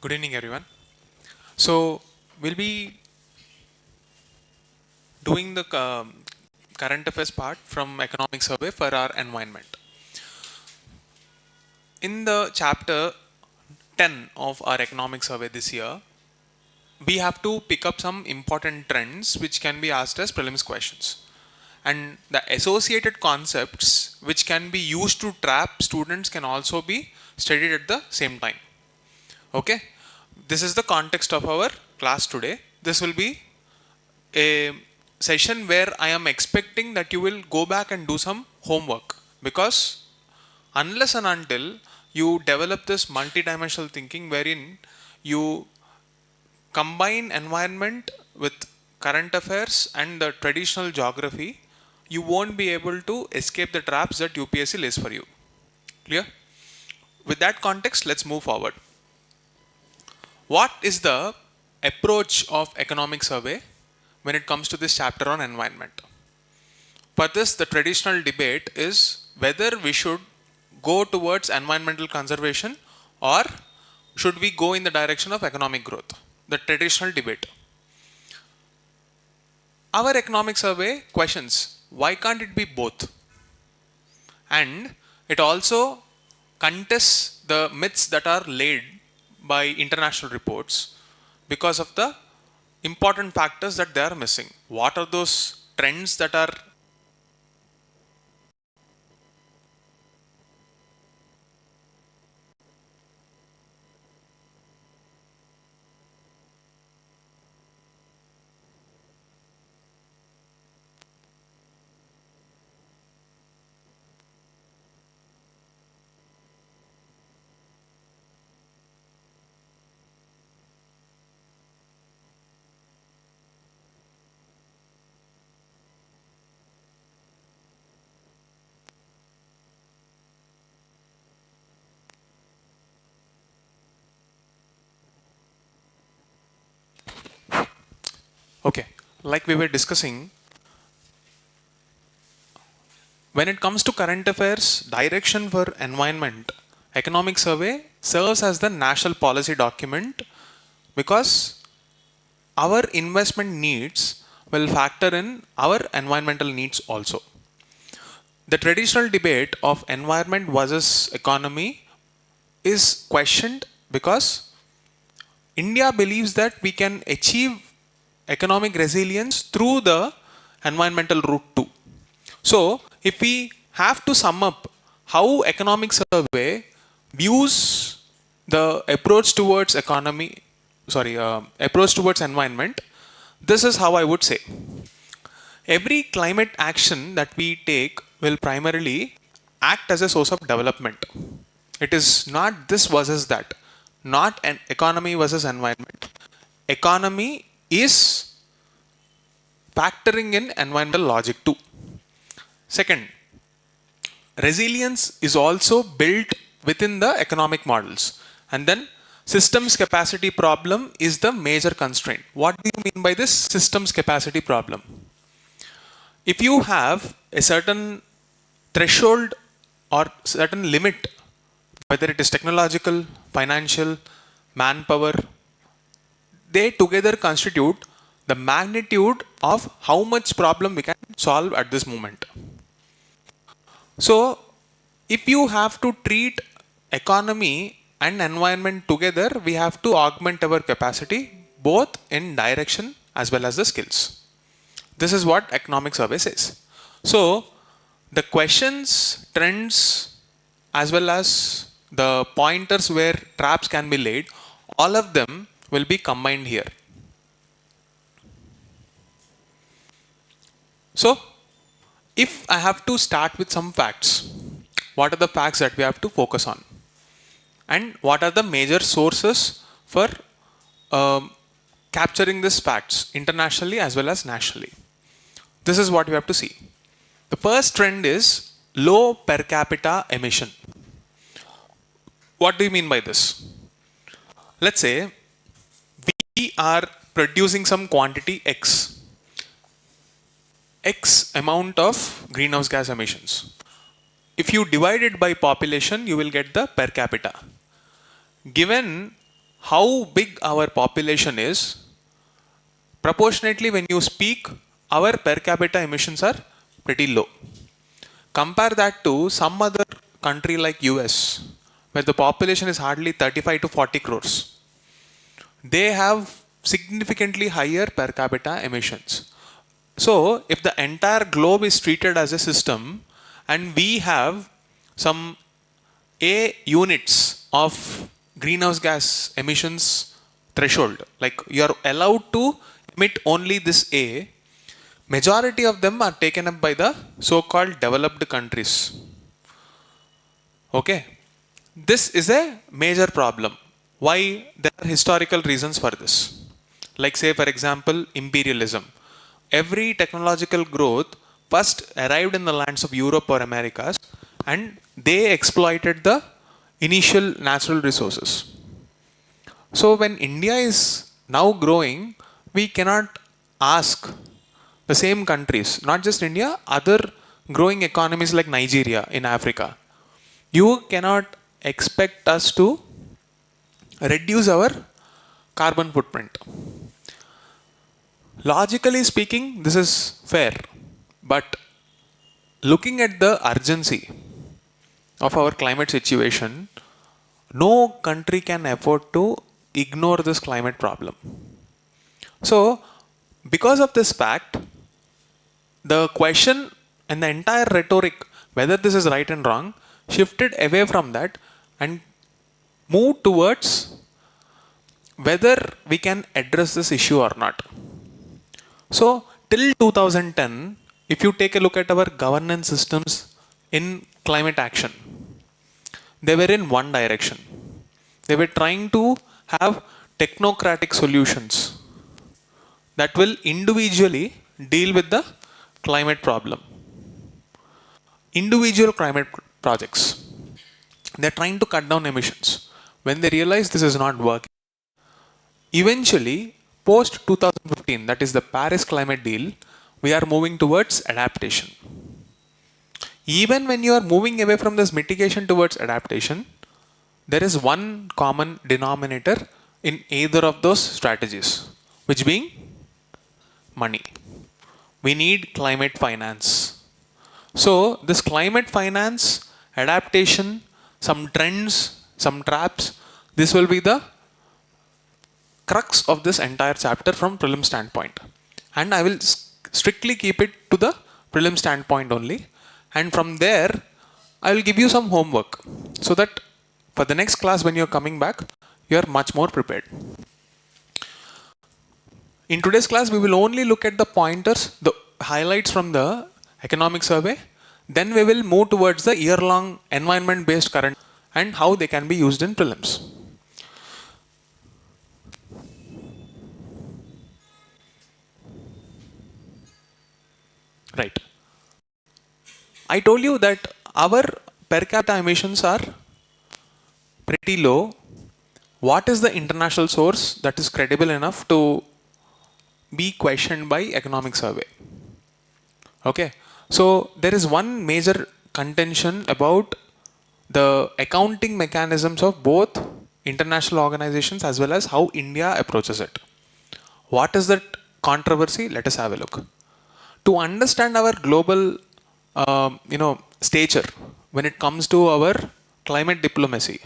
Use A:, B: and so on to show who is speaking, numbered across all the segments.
A: Good evening, everyone. So we'll be doing the current affairs part from economic survey for our environment. In the chapter 10 of our economic survey this year, we have to pick up some important trends which can be asked as prelims questions. And the associated concepts which can be used to trap students can also be studied at the same time. Okay, this is the context of our class today. This will be a session where I am expecting that you will go back and do some homework, because unless and until you develop this multidimensional thinking wherein you combine environment with current affairs and the traditional geography, you won't be able to escape the traps that UPSC lays for you. Clear? With that context, let's move forward. What is the approach of economic survey when it comes to this chapter on environment? For this, the traditional debate is whether we should go towards environmental conservation or should we go in the direction of economic growth. The traditional debate. Our economic survey questions, why can't it be both? And it also contests the myths that are laid by international reports because of the important factors that they are missing. What are those trends that are okay, like we were discussing, when it comes to current affairs, direction for environment, economic survey serves as the national policy document because our investment needs will factor in our environmental needs also. The traditional debate of environment versus economy is questioned because India believes that we can achieve economic resilience through the environmental route too. So, if we have to sum up how economic survey views the approach towards approach towards environment, this is how I would say. Every climate action that we take will primarily act as a source of development. It is not this versus that, not an economy versus environment. Economy is factoring in environmental logic too. Second, resilience is also built within the economic models. And then systems capacity problem is the major constraint. What do you mean by this systems capacity problem? If you have a certain threshold or certain limit, whether it is technological, financial, manpower, they together constitute the magnitude of how much problem we can solve at this moment. So, if you have to treat economy and environment together, we have to augment our capacity both in direction as well as the skills. This is what economic survey says. So, the questions, trends, as well as the pointers where traps can be laid, all of them will be combined here. So, if I have to start with some facts, what are the facts that we have to focus on? And what are the major sources for capturing these facts internationally as well as nationally? This is what we have to see. The first trend is low per capita emission. What do you mean by this? Let's say we are producing some quantity X amount of greenhouse gas emissions. If you divide it by population, you will get the per capita. Given how big our population is, proportionately when you speak, our per capita emissions are pretty low. Compare that to some other country like US, where the population is hardly 35 to 40 crores. They have significantly higher per capita emissions. So, if the entire globe is treated as a system and we have some A units of greenhouse gas emissions threshold, like you are allowed to emit only this A, majority of them are taken up by the so-called developed countries. Okay, this is a major problem. Why? There are historical reasons for this. Like say for example, imperialism. Every technological growth first arrived in the lands of Europe or Americas and they exploited the initial natural resources. So when India is now growing, we cannot ask the same countries, not just India, other growing economies like Nigeria in Africa. You cannot expect us to reduce our carbon footprint. Logically speaking, this is fair, but looking at the urgency of our climate situation, no country can afford to ignore this climate problem. So, because of this fact, the question and the entire rhetoric, whether this is right and wrong, shifted away from that and moved towards whether we can address this issue or not. So, till 2010, if you take a look at our governance systems in climate action, they were in one direction. They were trying to have technocratic solutions that will individually deal with the climate problem. Individual climate projects. They're trying to cut down emissions. When they realize this is not working, eventually, post 2015, that is the Paris climate deal, we are moving towards adaptation. Even when you are moving away from this mitigation towards adaptation, there is one common denominator in either of those strategies, which being money. We need climate finance. So, this climate finance, adaptation, some trends, some traps, this will be the crux of this entire chapter from prelim standpoint. And I will strictly keep it to the prelim standpoint only. And from there, I will give you some homework so that for the next class when you are coming back, you are much more prepared. In today's class, we will only look at the pointers, the highlights from the economic survey. Then we will move towards the year-long environment-based current and how they can be used in prelims. Right. I told you that our per capita emissions are pretty low. What is the international source that is credible enough to be questioned by economic survey? Okay. So there is one major contention about the accounting mechanisms of both international organizations as well as how India approaches it. What is that controversy? Let us have a look. To understand our global stature when it comes to our climate diplomacy,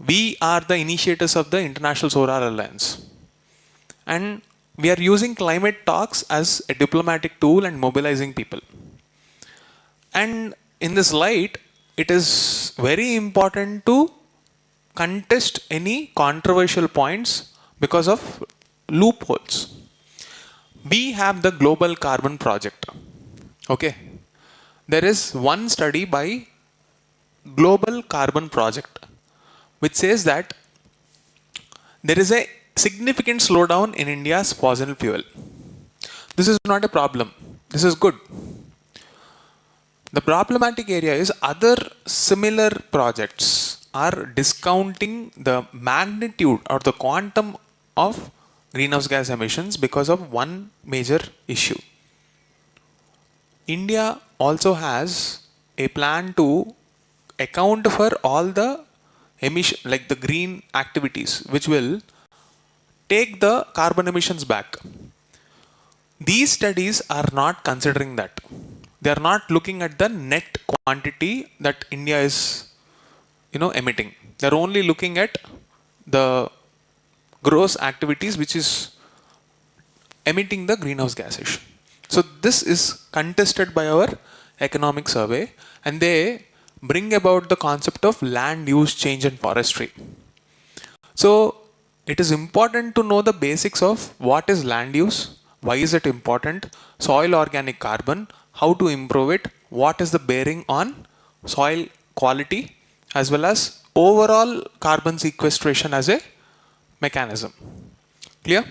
A: we are the initiators of the International Solar Alliance. And we are using climate talks as a diplomatic tool and mobilizing people. And in this light, it is very important to contest any controversial points because of loopholes. We have the Global Carbon Project. Okay. There is one study by Global Carbon Project which says that there is a significant slowdown in India's fossil fuel. This is not a problem. This is good. The problematic area is other similar projects are discounting the magnitude or the quantum of greenhouse gas emissions because of one major issue. India also has a plan to account for all the emission, like the green activities, which will take the carbon emissions back. These studies are not considering that. They are not looking at the net quantity that India is, emitting. They are only looking at the gross activities which is emitting the greenhouse gases. So this is contested by our economic survey, and they bring about the concept of land use change and forestry. So it is important to know the basics of what is land use, why is it important, soil organic carbon, how to improve it, what is the bearing on soil quality, as well as overall carbon sequestration as a mechanism. Clear?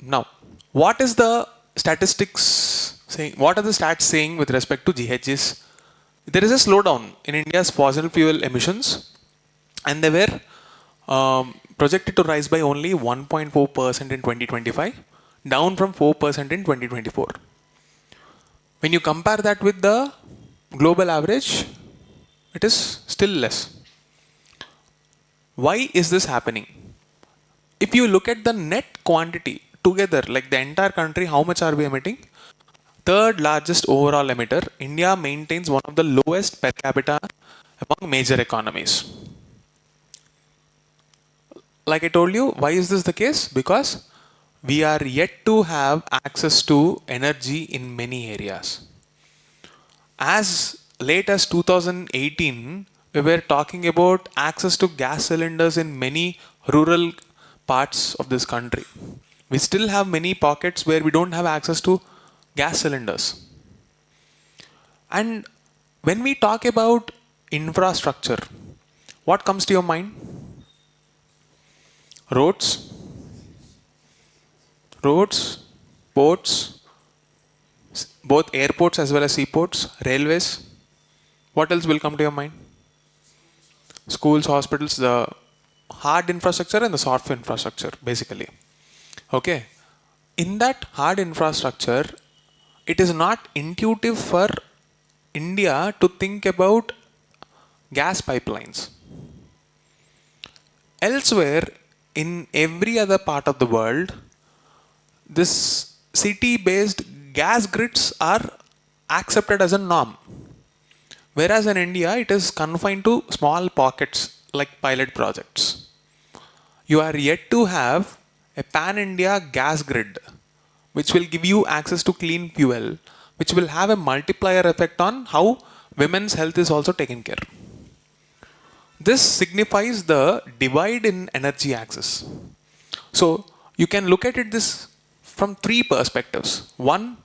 A: Now, what is the statistics saying? What are the stats saying with respect to GHGs? There is a slowdown in India's fossil fuel emissions, and they were projected to rise by only 1.4% in 2025, down from 4% in 2024. When you compare that with the global average, it is still less. Why is this happening? If you look at the net quantity together, like the entire country, how much are we emitting? Third largest overall emitter, India maintains one of the lowest per capita among major economies. Like I told you, why is this the case? Because we are yet to have access to energy in many areas. As late as 2018, we were talking about access to gas cylinders in many rural parts of this country. We still have many pockets where we don't have access to gas cylinders. And when we talk about infrastructure, what comes to your mind? Roads, ports, both airports as well as seaports, railways. What else will come to your mind? Schools, hospitals, the hard infrastructure and the soft infrastructure, basically. Okay. In that hard infrastructure, it is not intuitive for India to think about gas pipelines. Elsewhere, in every other part of the world, this city-based gas grids are accepted as a norm. Whereas in India, it is confined to small pockets like pilot projects. You are yet to have a pan-India gas grid, which will give you access to clean fuel, which will have a multiplier effect on how women's health is also taken care. This signifies the divide in energy access. So you can look at it this from three perspectives. One,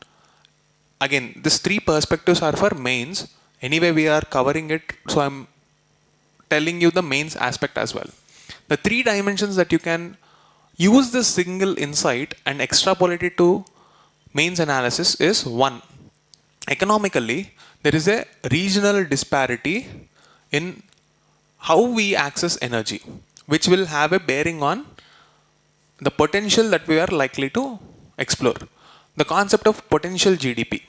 A: again, these three perspectives are for mains. Anyway, we are covering it, so I'm telling you the mains aspect as well. The three dimensions that you can use this single insight and extrapolate it to mains analysis is: one, economically, there is a regional disparity in how we access energy, which will have a bearing on the potential that we are likely to explore. The concept of potential GDP.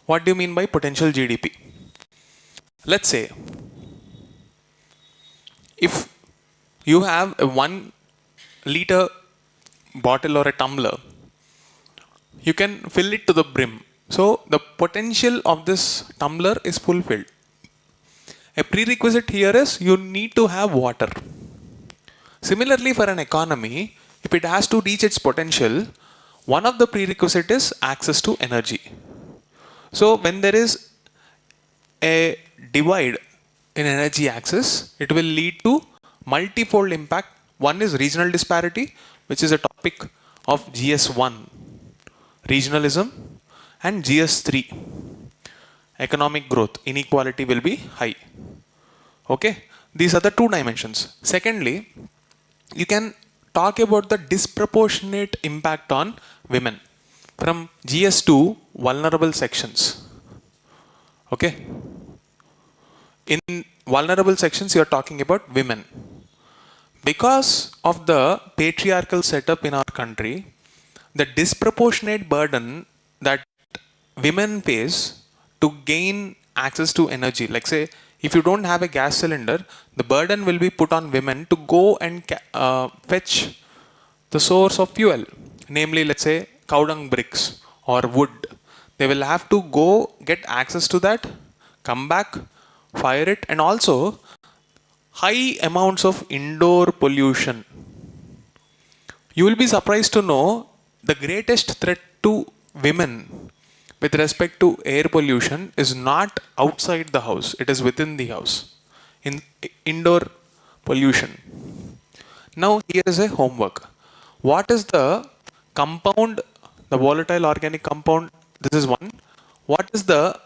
A: What do you mean by potential GDP? Let's say, if you have a 1 liter bottle or a tumbler, you can fill it to the brim. So the potential of this tumbler is fulfilled. A prerequisite here is you need to have water. Similarly, for an economy, if it has to reach its potential, one of the prerequisites is access to energy. So when there is a divide in energy access, it will lead to multifold impact. One is regional disparity, which is a topic of GS1, regionalism, and GS3, economic growth, inequality will be high. Okay, these are the two dimensions. Secondly, you can talk about the disproportionate impact on women from GS2, vulnerable sections. Okay, in vulnerable sections, you are talking about women. Because of the patriarchal setup in our country, the disproportionate burden that women face to gain access to energy, like say if you don't have a gas cylinder, the burden will be put on women to go and fetch the source of fuel, namely, let's say, cow dung bricks or wood. They will have to go get access to that, come back, fire it, and also high amounts of indoor pollution. You will be surprised to know the greatest threat to women with respect to air pollution is not outside the house, it is within the house. In indoor pollution. Now here is a homework. What is the compound, the volatile organic compound? This is one. What is the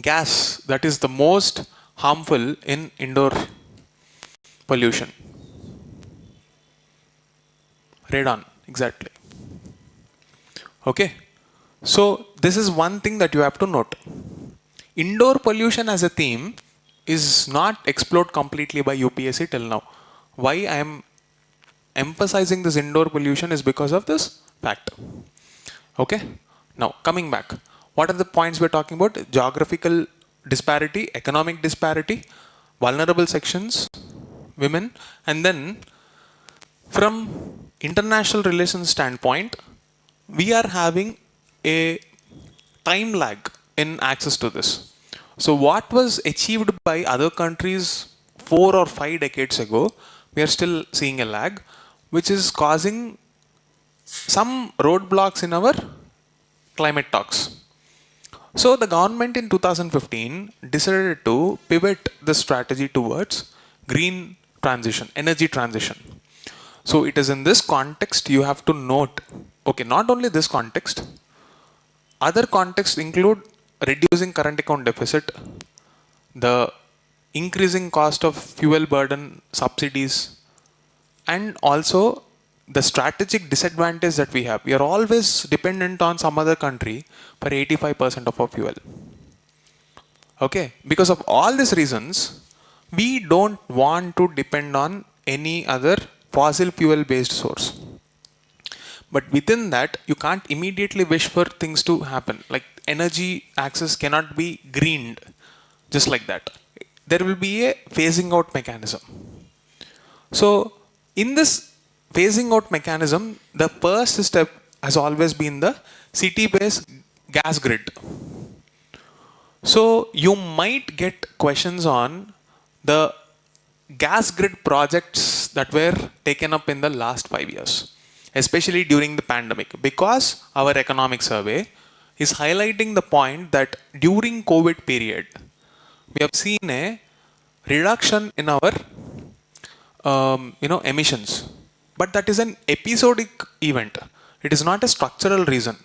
A: gas that is the most harmful in indoor pollution? Radon, exactly. Okay. So this is one thing that you have to note. Indoor pollution as a theme is not explored completely by UPSC till now. Why I am emphasizing this indoor pollution is because of this fact. Okay. Now coming back, what are the points we're talking about? Geographical disparity, economic disparity, vulnerable sections, women, and then from international relations standpoint, we are having a time lag in access to this. So what was achieved by other countries 4 or 5 decades ago, we are still seeing a lag, which is causing some roadblocks in our climate talks. So the government in 2015 decided to pivot the strategy towards green transition, energy transition. So it is in this context you have to note, okay, not only this context, other contexts include reducing current account deficit, the increasing cost of fuel burden subsidies, and also the strategic disadvantage that we have. We are always dependent on some other country for 85% of our fuel. Okay, because of all these reasons, we don't want to depend on any other fossil fuel based source. But within that, you can't immediately wish for things to happen. Like energy access cannot be greened just like that. There will be a phasing out mechanism. So in this phasing out mechanism, the first step has always been the city-based gas grid. So you might get questions on the gas grid projects that were taken up in the last 5 years, especially during the pandemic, because our economic survey is highlighting the point that during COVID period, we have seen a reduction in our emissions, but that is an episodic event. It is not a structural reason.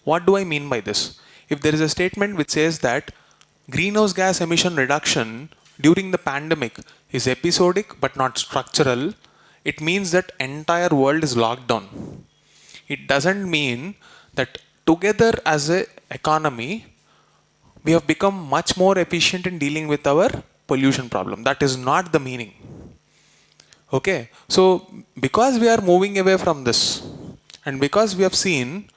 A: What do I mean by this? If there is a statement which says that greenhouse gas emission reduction during the pandemic is episodic but not structural, it means that entire world is locked down. It doesn't mean that together as an economy, we have become much more efficient in dealing with our pollution problem. That is not the meaning. Okay, so because we are moving away from this, and because we have seen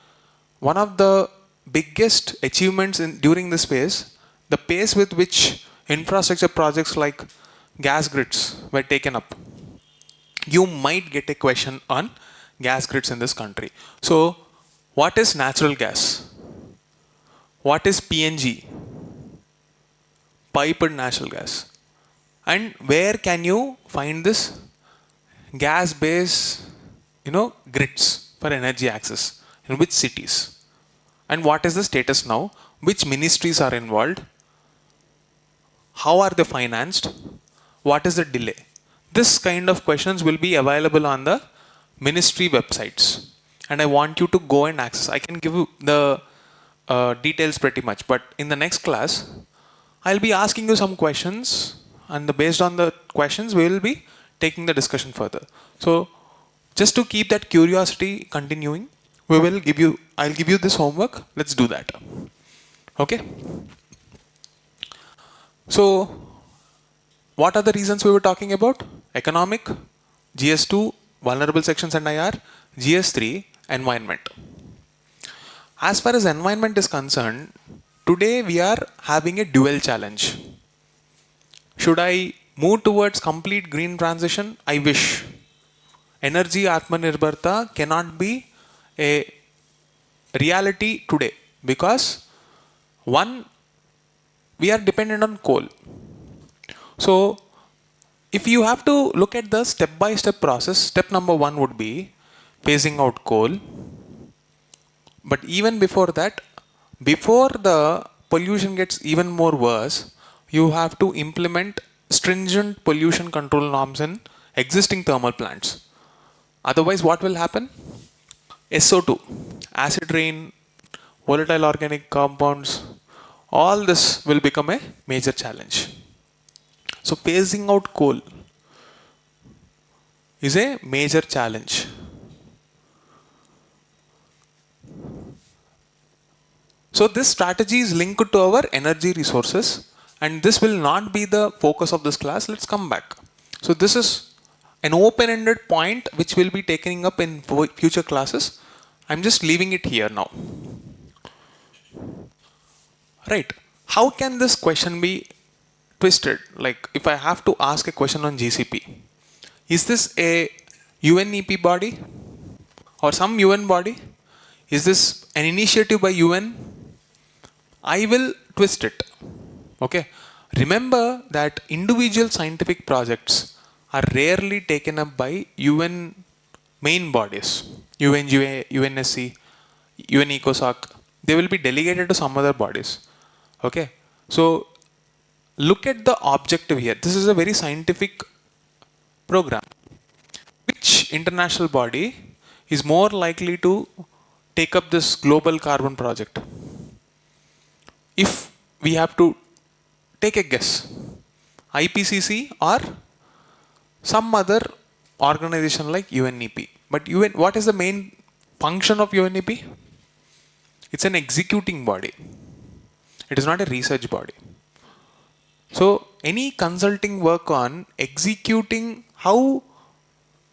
A: one of the biggest achievements during this phase, the pace with which infrastructure projects like gas grids were taken up, you might get a question on gas grids in this country. So, what is natural gas? What is PNG? Piped natural gas. And where can you find this gas-based, grids for energy access? In which cities? And what is the status now? Which ministries are involved? How are they financed? What is the delay? This kind of questions will be available on the ministry websites. And I want you to go and access. I can give you the details pretty much. But in the next class, I'll be asking you some questions. And based on the questions, we will be taking the discussion further. So, just to keep that curiosity continuing, I'll give you this homework. Let's do that. Okay? So, what are the reasons we were talking about? Economic, GS2, vulnerable sections and IR, GS3, environment. As far as environment is concerned, today we are having a dual challenge. Should I move towards complete green transition? I wish. Energy Atmanirbharta cannot be a reality today because one, we are dependent on coal. So if you have to look at the step-by-step process, step number one would be phasing out coal. But even before that, before the pollution gets even more worse, you have to implement stringent pollution control norms in existing thermal plants. Otherwise, what will happen? SO2, acid rain, volatile organic compounds, all this will become a major challenge. So phasing out coal is a major challenge. So this strategy is linked to our energy resources, and this will not be the focus of this class. Let's come back. So this is an open-ended point which will be taken up in future classes. I'm just leaving it here now. Right. How can this question be twisted? Like if I have to ask a question on GCP, is this a UNEP body or some UN body? Is this an initiative by UN? I will twist it. Okay. Remember that individual scientific projects are rarely taken up by UN main bodies. UNGA, UNSC, UN ECOSOC. They will be delegated to some other bodies. Okay. So look at the objective here. This is a very scientific program. Which international body is more likely to take up this global carbon project? If we have to take a guess, IPCC or some other organization like UNEP. But UN, what is the main function of UNEP? It's an executing body. It is not a research body. So any consulting work on executing how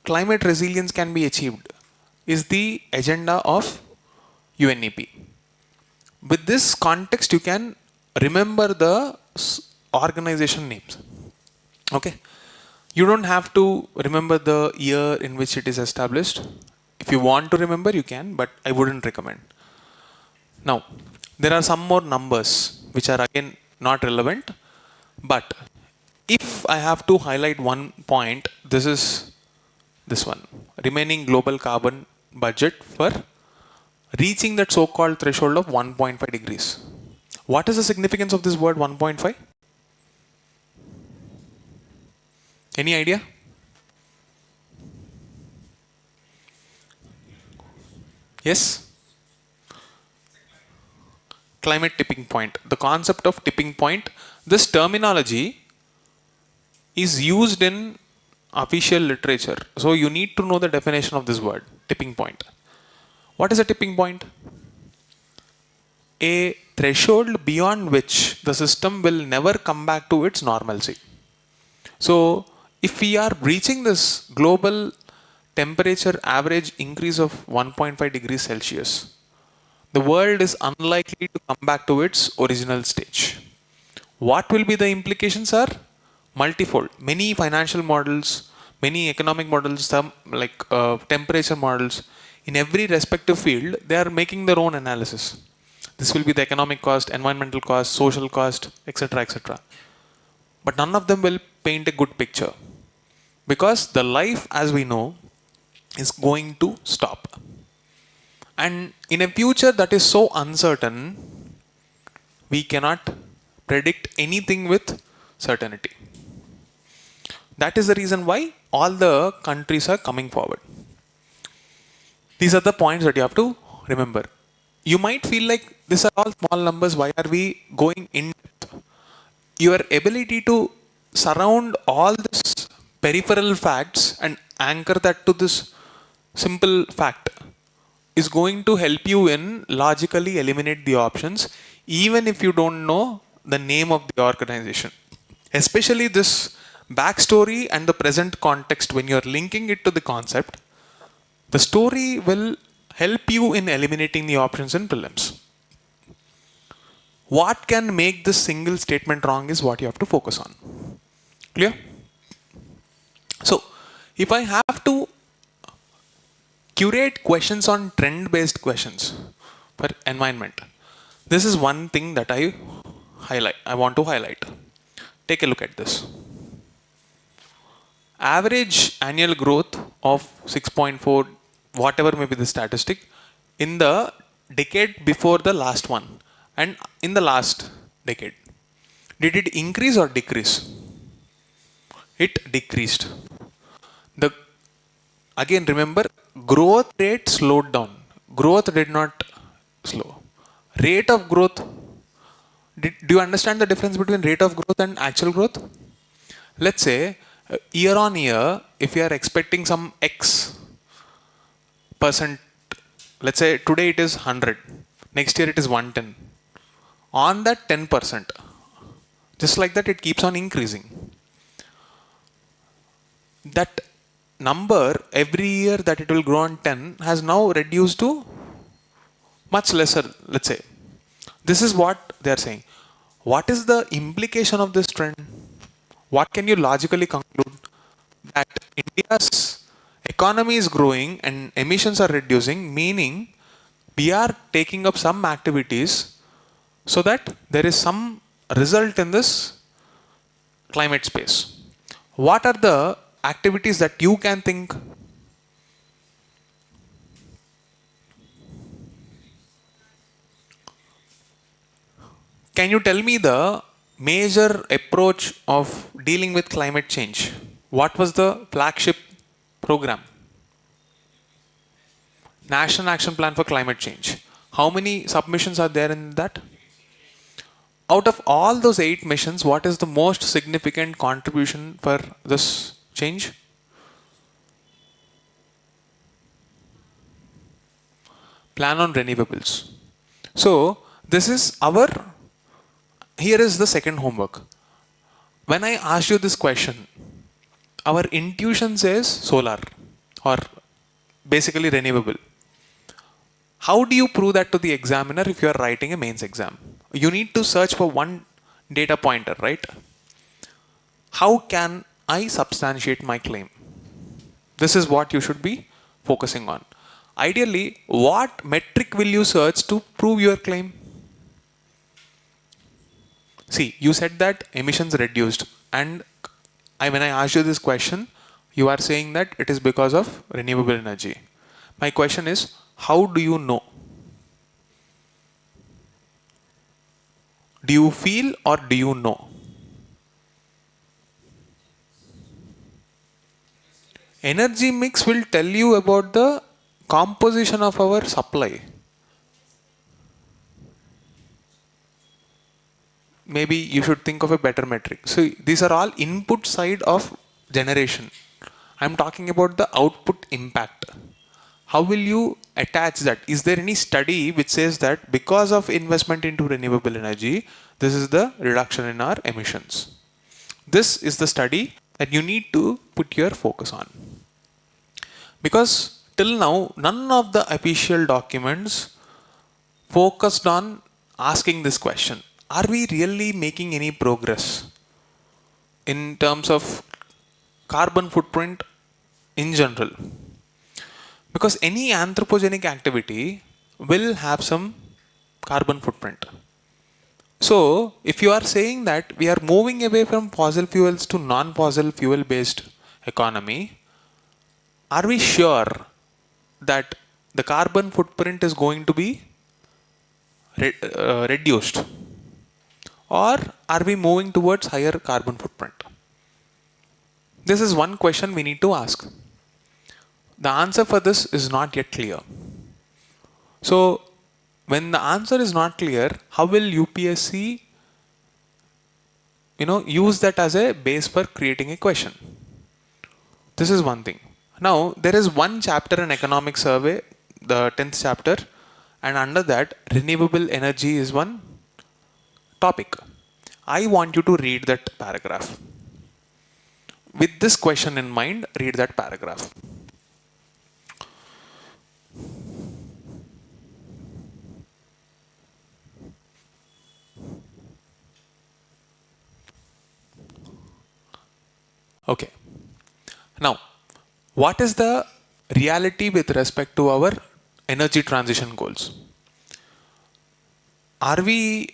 A: climate resilience can be achieved is the agenda of UNEP. With this context, you can remember the organization names. Okay. You don't have to remember the year in which it is established. If you want to remember, you can, but I wouldn't recommend. Now, there are some more numbers which are again not relevant, but if I have to highlight one point, this is this one. Remaining global carbon budget for reaching that so-called threshold of 1.5 degrees. What is the significance of this word 1.5? Any idea? Yes? Climate tipping point. The concept of tipping point, this terminology is used in official literature. So you need to know the definition of this word, tipping point. What is a tipping point? A threshold beyond which the system will never come back to its normalcy. So if we are reaching this global temperature average increase of 1.5 degrees Celsius, the world is unlikely to come back to its original stage. What will be the implications are multifold. Many financial models, many economic models, some like temperature models, in every respective field, they are making their own analysis. This will be the economic cost, environmental cost, social cost, etc., etc. But none of them will paint a good picture because the life as we know is going to stop. And in a future that is so uncertain, we cannot predict anything with certainty. That is the reason why all the countries are coming forward. These are the points that you have to remember. You might feel like these are all small numbers. Why are we going in depth? Your ability to surround all this peripheral facts and anchor that to this simple fact is going to help you in logically eliminate the options, even if you don't know the name of the organization. Especially this backstory and the present context, when you're linking it to the concept, the story will help you in eliminating the options in prelims. What can make this single statement wrong is what you have to focus on. Clear? So, if I have to curate questions on trend-based questions for environment, this is one thing that I want to highlight. Take a look at this. Average annual growth of 6.4, whatever may be the statistic, in the decade before the last one and in the last decade. Did it increase or decrease? It decreased. The Again remember, growth rate slowed down. Growth did not slow. Rate of growth. Do you understand the difference between rate of growth and actual growth? Let's say year on year, if you are expecting some X percent, let's say today it is 100, next year it is 110. On that 10%, just like that, it keeps on increasing. That number every year that it will grow on 10 has now reduced to much lesser, let's say. This is what they are saying. What is the implication of this trend? What can you logically conclude? That India's economy is growing and emissions are reducing, meaning we are taking up some activities so that there is some result in this climate space. What are the activities that you can think? Can you tell me the major approach of dealing with climate change? What was the flagship program? National Action Plan for Climate Change. How many submissions are there in that? Out of all those 8 missions, what is the most significant contribution for this change? Plan on renewables. So, here is the second homework. When I asked you this question, our intuition says solar or basically renewable. How do you prove that to the examiner if you are writing a mains exam? You need to search for one data pointer, right? How can I substantiate my claim? This is what you should be focusing on. Ideally, what metric will you search to prove your claim? See, you said that emissions reduced, and when I asked you this question, you are saying that it is because of renewable energy. My question is, how do you know? Do you feel or do you know? Energy mix will tell you about the composition of our supply. Maybe you should think of a better metric. So these are all input side of generation. I'm talking about the output impact. How will you attach that? Is there any study which says that because of investment into renewable energy, this is the reduction in our emissions? This is the study that you need to put your focus on. Because till now, none of the official documents focused on asking this question. Are we really making any progress in terms of carbon footprint in general? Because any anthropogenic activity will have some carbon footprint. So, if you are saying that we are moving away from fossil fuels to non-fossil fuel based economy, are we sure that the carbon footprint is going to be reduced? Or are we moving towards higher carbon footprint? This is one question we need to ask. The answer for this is not yet clear. So, when the answer is not clear, how will UPSC use that as a base for creating a question? This is one thing. Now, there is one chapter in economic survey, the 10th chapter, and under that, renewable energy is one topic. I want you to read that paragraph. With this question in mind, read that paragraph. Okay. Now, what is the reality with respect to our energy transition goals? Are we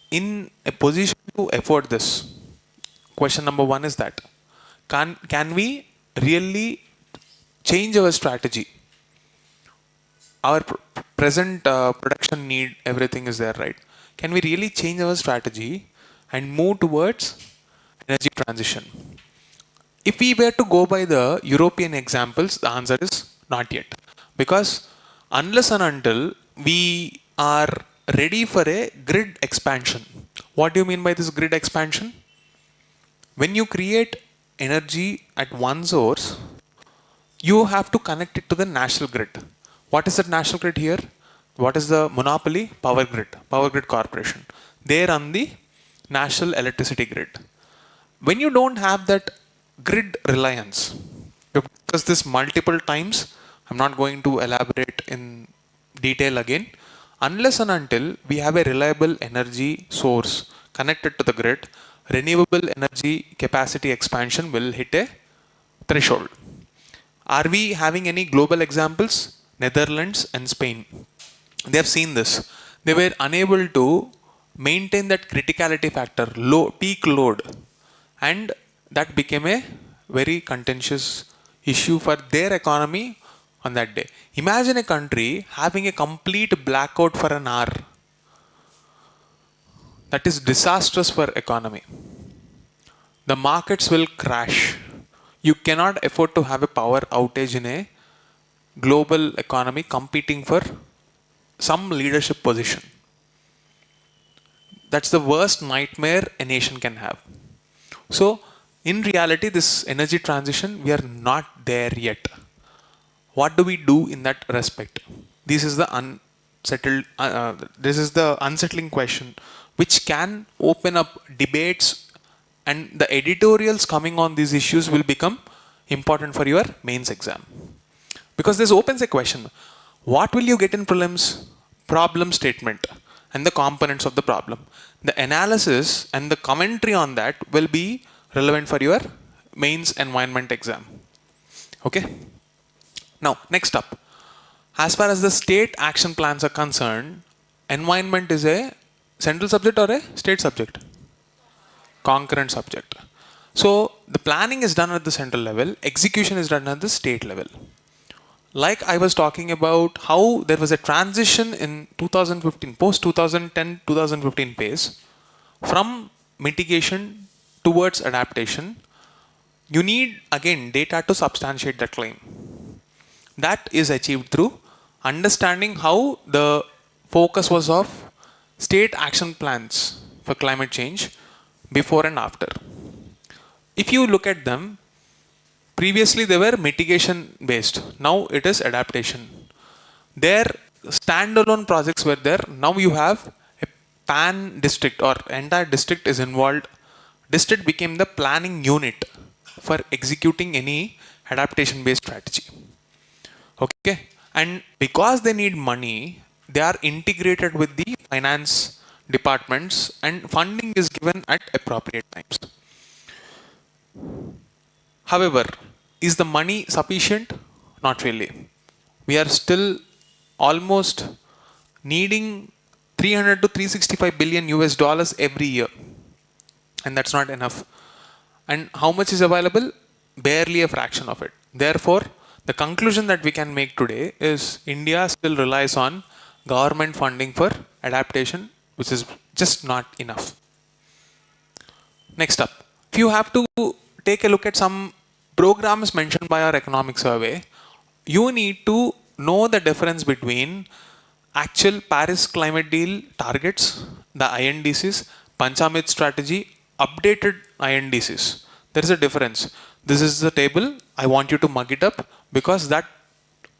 A: in a position to afford this? Question number one is that. Can we really change our strategy? Our present production need, everything is there, right? Can we really change our strategy and move towards energy transition? If we were to go by the European examples, the answer is not yet. Because unless and until we are ready for a grid expansion. What do you mean by this grid expansion? When you create energy at one source, you have to connect it to the national grid. What is the national grid here? What is the monopoly? Power grid corporation. They run the national electricity grid. When you don't have that grid reliance, we've discussed this multiple times, I'm not going to elaborate in detail again. Unless and until we have a reliable energy source connected to the grid, renewable energy capacity expansion will hit a threshold. Are we having any global examples? Netherlands and Spain. They have seen this. They were unable to maintain that criticality factor, peak load, and that became a very contentious issue for their economy on that day. Imagine a country having a complete blackout for an hour. That is disastrous for economy. The markets will crash. You cannot afford to have a power outage in a global economy competing for some leadership position. That's the worst nightmare a nation can have. So, in reality, this energy transition, we are not there yet. What do we do in that respect? This is the unsettling question, which can open up debates, and the editorials coming on these issues will become important for your mains exam. Because this opens a question. What will you get in prelims? Problem statement and the components of the problem. The analysis and the commentary on that will be relevant for your mains environment exam. Okay. Now, next up. As far as the state action plans are concerned, environment is a central subject or a state subject? Concurrent subject. So, the planning is done at the central level, execution is done at the state level. Like I was talking about how there was a transition in 2015, post 2010-2015 phase, from mitigation towards adaptation, you need again data to substantiate that claim. That is achieved through understanding how the focus was of state action plans for climate change before and after. If you look at them, previously they were mitigation based, now it is adaptation. Their standalone projects were there, now you have a pan district or entire district is involved. District became the planning unit for executing any adaptation based strategy. Okay, and because they need money, they are integrated with the finance departments and funding is given at appropriate times. However, is the money sufficient? Not really. We are still almost needing 300 to 365 billion US dollars every year. And that's not enough. And how much is available? Barely a fraction of it. Therefore, the conclusion that we can make today is India still relies on government funding for adaptation, which is just not enough. Next up, if you have to take a look at some programs mentioned by our economic survey, you need to know the difference between actual Paris climate deal targets, the INDCs, Panchamit strategy, updated INDCs. There is a difference. This is the table. I want you to mug it up because that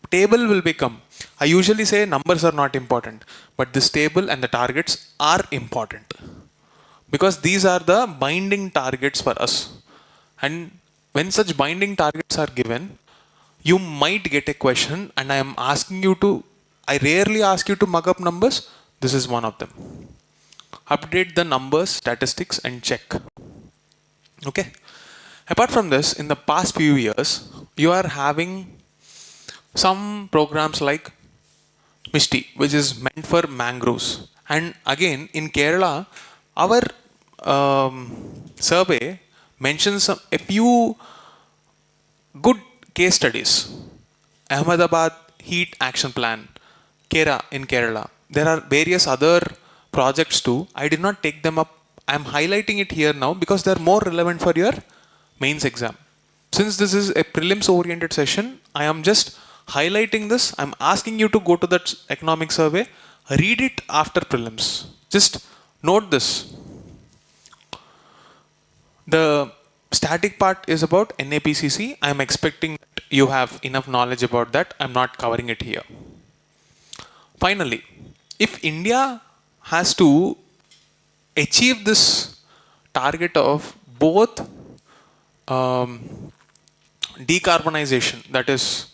A: table will become. I usually say numbers are not important, but this table and the targets are important because these are the binding targets for us. And when such binding targets are given, you might get a question, and I rarely ask you to mug up numbers. This is one of them. Update the numbers, statistics, and check. Okay. Apart from this, in the past few years, you are having some programs like Mishti, which is meant for mangroves. And again, in Kerala, our survey mentions a few good case studies. Ahmedabad Heat Action Plan, Kera in Kerala. There are various other projects too. I did not take them up. I am highlighting it here now because they are more relevant for your mains exam. Since this is a prelims oriented session, I am just highlighting this. I'm asking you to go to that economic survey, read it after prelims. Just note this. The static part is about NAPCC. I'm expecting that you have enough knowledge about that. I'm not covering it here. Finally, if India has to achieve this target of both decarbonization, that is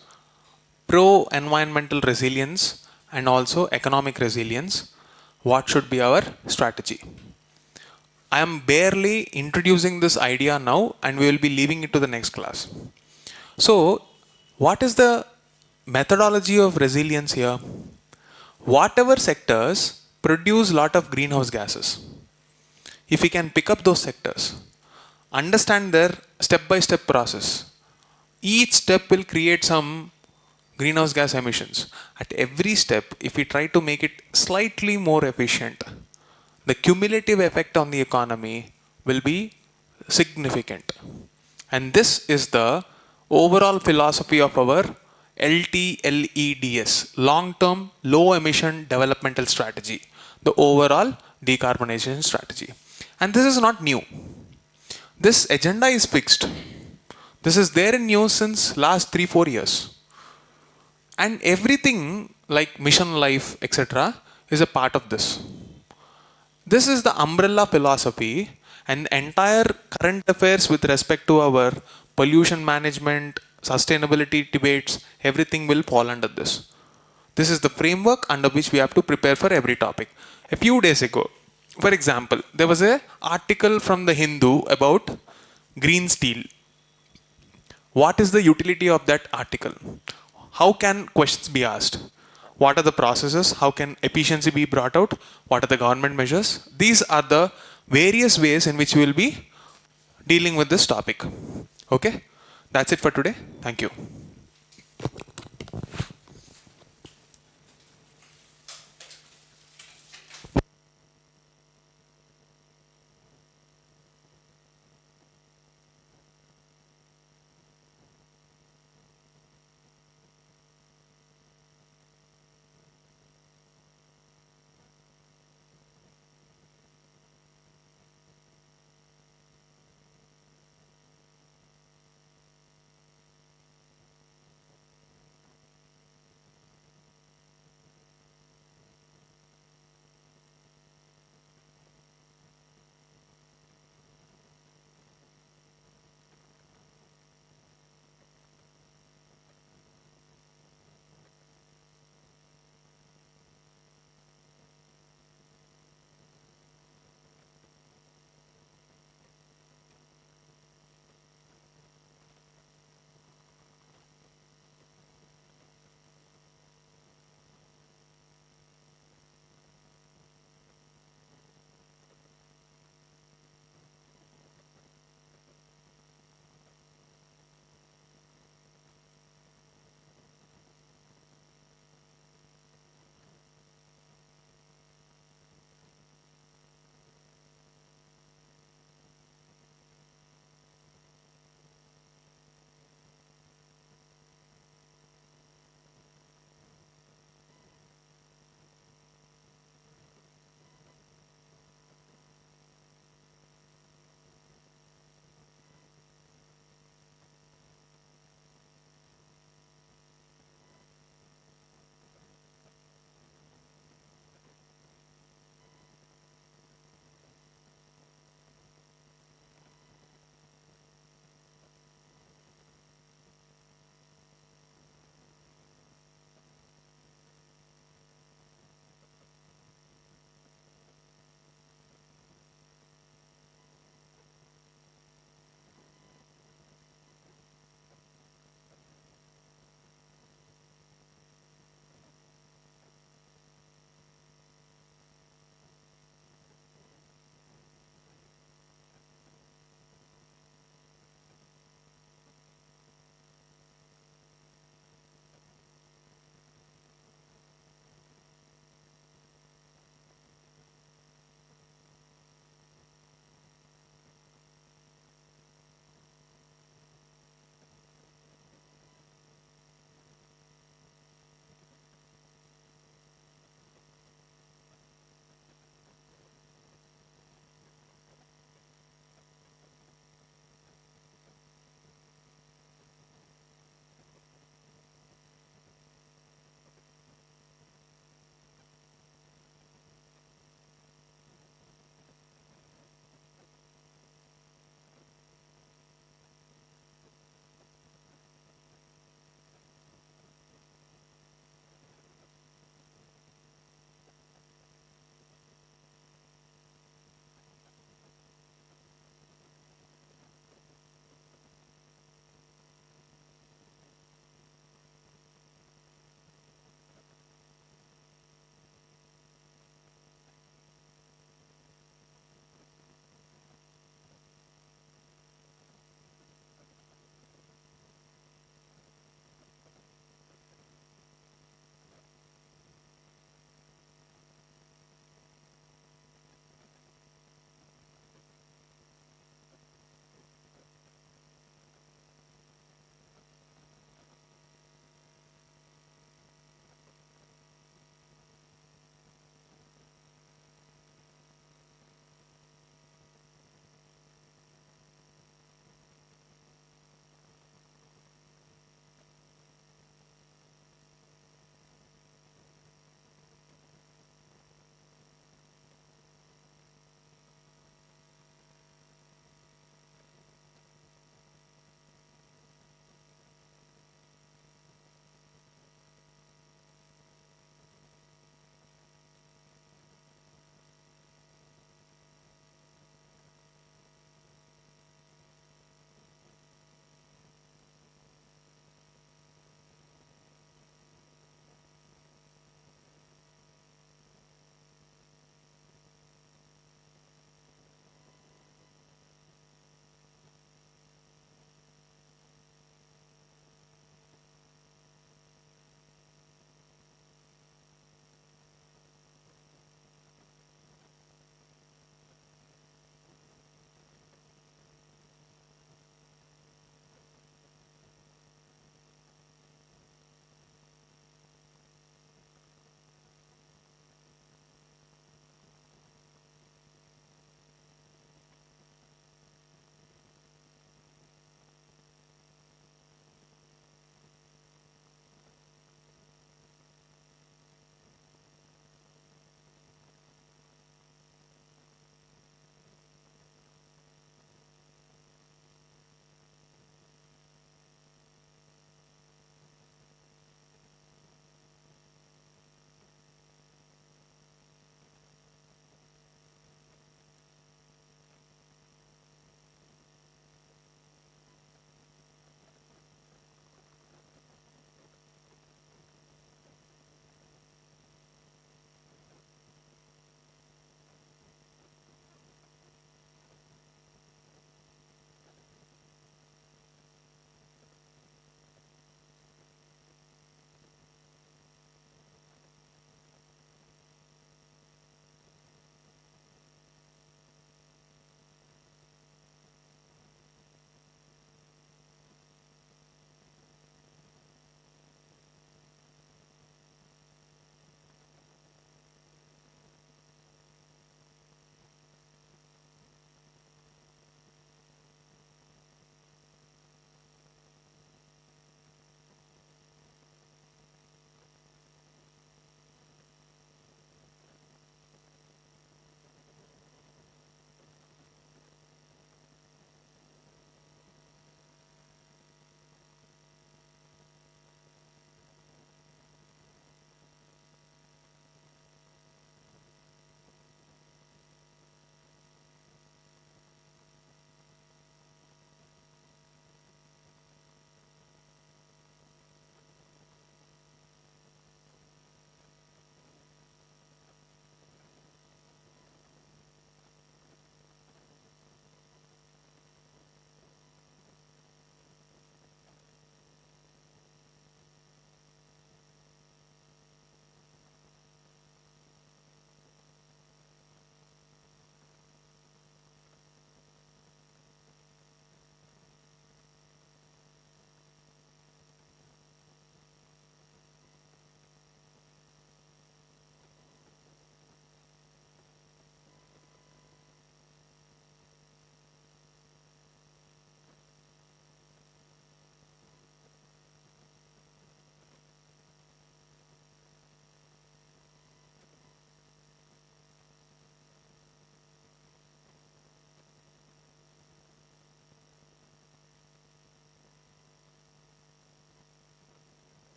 A: pro-environmental resilience and also economic resilience, what should be our strategy? I am barely introducing this idea now and we will be leaving it to the next class. So, what is the methodology of resilience here? Whatever sectors produce lot of greenhouse gases, if we can pick up those sectors, understand their step-by-step process, each step will create some greenhouse gas emissions. At every step, if we try to make it slightly more efficient, the cumulative effect on the economy will be significant. And this is the overall philosophy of our LTLEDS, long-term low emission developmental strategy, the overall decarbonization strategy. And this is not new. This agenda is fixed. This is there in news since last 3-4 years. And everything like mission life, etc., is a part of this. This is the umbrella philosophy, and the entire current affairs with respect to our pollution management, sustainability debates, everything will fall under this. This is the framework under which we have to prepare for every topic. A few days ago, for example, there was an article from the Hindu about green steel. What is the utility of that article? How can questions be asked? What are the processes? How can efficiency be brought out? What are the government measures? These are the various ways in which we will be dealing with this topic. Okay? That's it for today. Thank you.